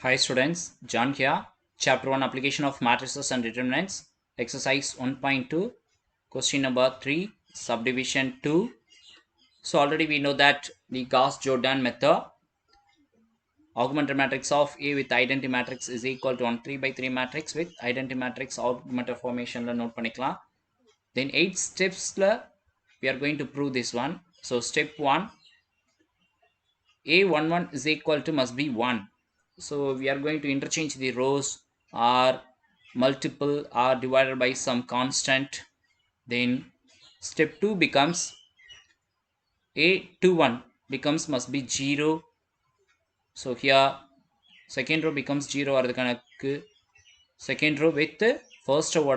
Hi students, John here. Chapter 1 Application of Matrices and Determinants. Exercise 1.2. Question number 3. Subdivision 2. So already we know that the Gauss-Jordan method. Augmented matrix of A with identity matrix is equal to 1 3 by 3 matrix with identity matrix augmented formation note பண்ணிக்கலாம். Then 8 steps we are going to prove this one. So step 1. A11 is equal to must be 1. So we are going to interchange the rows or multiple or divided by some constant. Then step 2 becomes A21 becomes must be 0. So here second row becomes 0 or the second row with the first row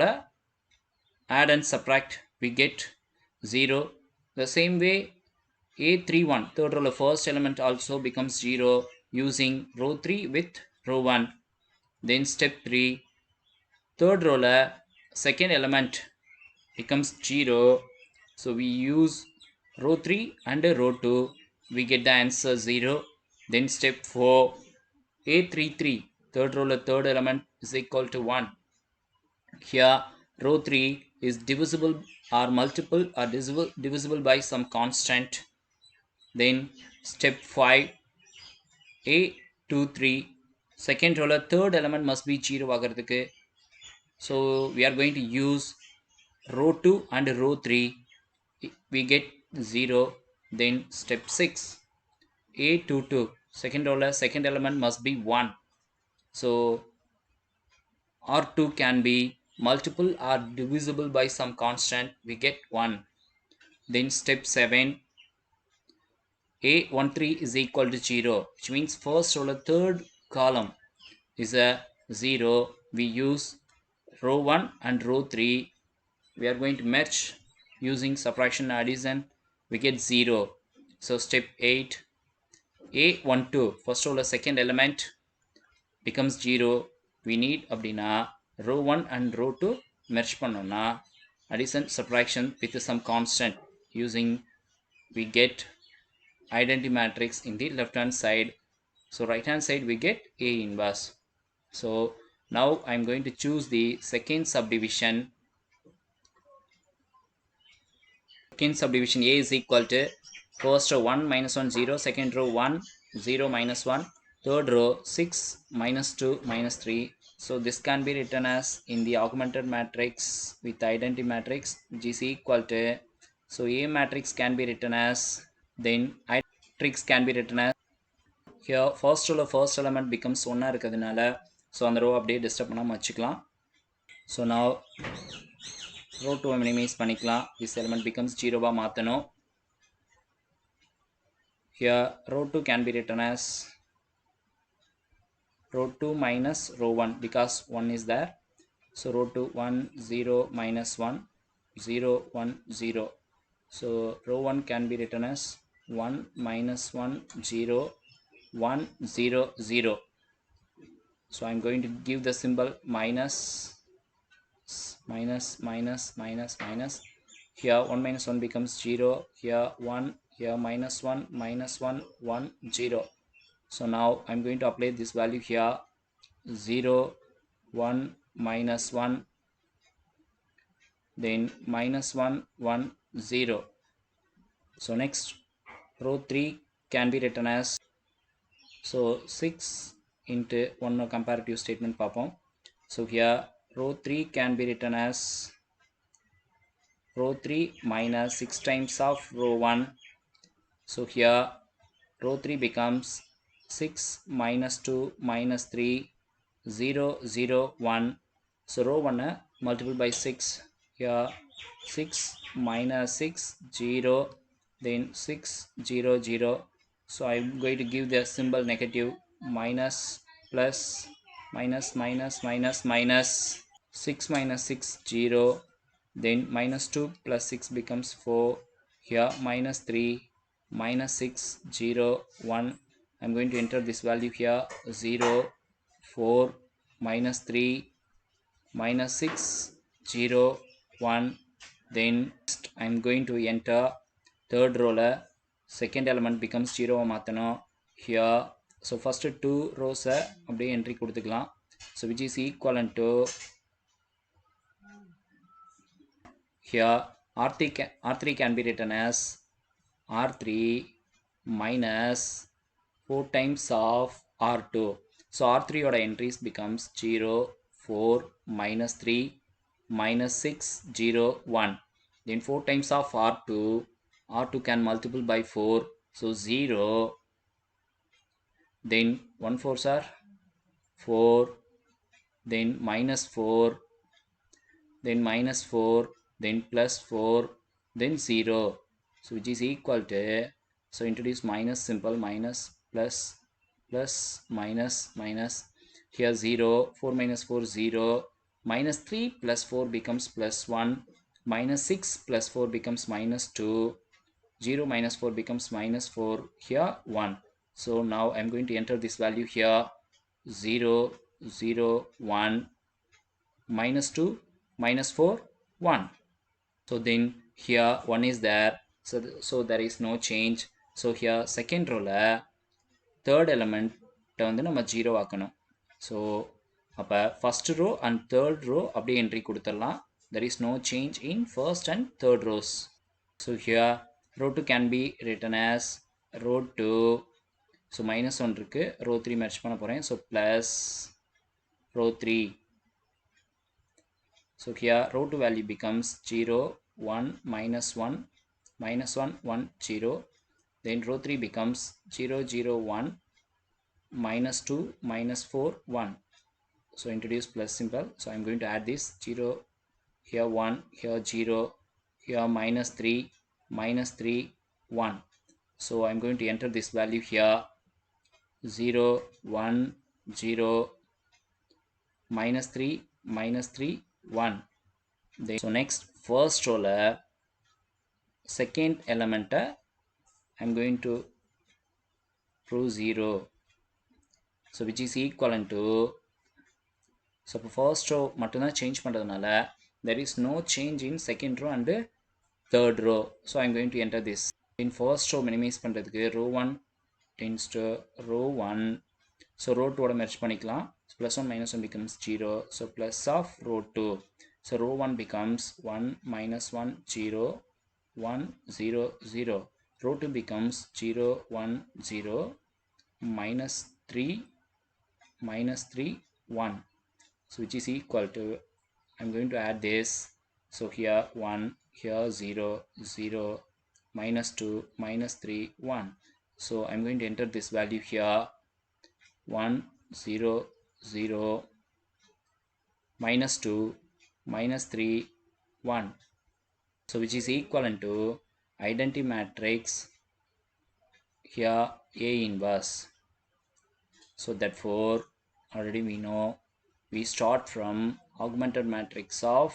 add and subtract we get 0. The same way A31 third row first element also becomes 0 using row 3 with row 1. Then step 3 third row second element becomes 0, so we use row 3 and row 2, we get the answer 0. Then step 4 A33 third row third element is equal to 1. Here row 3 is divisible or multiple or divisible by some constant. Then step 5 A23 second row third element must be 0 ஆகிறதுக்கு, so we are going to use row 2 and row 3, we get 0. Then step 6 A22 second row second element must be 1, so R2 can be multiple or divisible by some constant, we get 1. Then step 7 A13 is equal to 0, which means first row third column is a 0, we use row 1 and row 3, we are going to merge using subtraction and addition, we get 0. So step 8 A12 first row second element becomes 0, we need அப்படின்னா row 1 and row 2 merge பண்ணோம்னா addition subtraction with some constant using we get identity matrix in the left hand side, so right hand side we get A inverse. So now I'm going to choose the second subdivision. Second subdivision A is equal to first row 1 minus 1 0, second row 1 0 minus 1, third row 6 minus 2 minus 3. So this can be written as in the augmented matrix with identity matrix which is equal to, so A matrix can be written as, then identity matrix can be written as, here first row first element becomes 1 இருக்கிறதுனால so அந்த row அப்படியே disturb பண்ணாம வச்சுக்கலாம். So now row 2 minimize பண்ணிக்கலாம், this element becomes 0 மாத்தணும். Here row 2 can be written as row 2 minus row 1 because 1 is there, so row 2 1 0 minus 1 0 1 0, so row 1 can be written as 1 minus 1 0 1 0 0. So I'm going to give the symbol minus minus minus minus minus. Here 1 minus 1 becomes 0, here 1, here minus 1 minus 1 1 0. So now I'm going to apply this value here 0 1 minus 1, then minus 1 1 0. So next row 3 can be written as, so 6 into 1 comparative statement பார்ப்போம். So here row 3 can be written as row 3 minus 6 times of row 1. So here row 3 becomes 6 minus 2 minus 3 0 0 1. So row 1 multiple by 6, here 6 minus 6 0, then 6 0 0. So I'm going to give the symbol negative minus plus minus minus minus minus 6 minus 6 0, then minus 2 plus 6 becomes 4, here minus 3 minus 6 0 1. I'm going to enter this value here 0 4 minus 3 minus 6 0 1. Then I'm going to enter third row second element becomes 0 மாத்தணும், here So first two rows அப்படியே entry கொடுத்துக்கலாம். So which is equivalent to here R3 can be written as R3 minus 4 times of R2. So R3 oda entries becomes 0, 4, minus 3, minus 6, 0, 1. Then 4 times of R2, R2 can multiple by 4. So 0, then 1 4s are 4, then minus 4, then minus 4, then plus 4, then 0. So which is equal to, so introduce minus symbol, minus plus plus minus minus, here 0, 4 minus 4 0, minus 3 plus 4 becomes plus 1, minus 6 plus 4 becomes minus 2, 0 minus 4 becomes minus 4, here 1. So now I'm going to enter this value here, 0 0 1, minus 2, minus 4, 1. So then here 1 is there, so there is no change. So here second row la third element வந்து நம்ம 0 ஆக்கணும். So அப்ப first row and third row அப்படியே entry கொடுத்துடலாம். There is no change in first and third rows. So here row 2 can be written as row 2. So minus 1 இருக்கு, row 3 merge பண்ண போறேன். So plus row 3. So here row 2 value becomes 0, 1, minus 1, minus 1, 1, 0. Then row 3 becomes 0, 0, 1, minus 2, minus 4, 1. So introduce plus symbol. So I'm going to add this 0, here 1, here 0, here minus 3, minus 3, 1. So I'm going to enter this value here, 0, 1, 0, minus 3, minus 3, 1. Then, so next first row la second element I'm going to prove 0. So which is equivalent to, so first row மட்டும்தான் change பண்றதுனால there is no change in second row and third row. So I'm going to enter this. In first row minimize பண்றதுக்கு row 1 tends to row 1. So row 2 ஓட merge பண்ணிக்கலாம். So plus 1 minus 1 becomes 0. So plus of row 2. So row 1 becomes 1, minus 1, 0, 1, 0, 0. Row 2 becomes 0, 1, 0, minus 3, minus 3, 1. So which is equal to, I'm going to add this. So here 1, here 0, 0, minus 2, minus 3, 1. So I'm going to enter this value here, 1, 0, 0, minus 2, minus 3, 1. So which is equivalent to identity matrix here A inverse. So therefore already we know, we start from augmented matrix of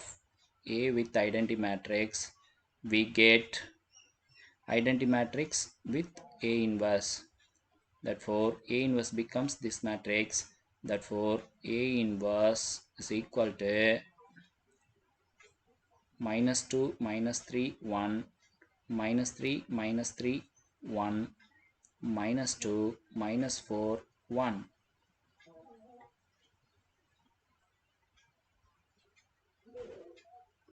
A with identity matrix, we get identity matrix with A inverse. Therefore A inverse becomes this matrix. Therefore A inverse is equal to minus 2, minus 3, 1, minus 3, minus 3, 1, minus 2, minus 4, 1.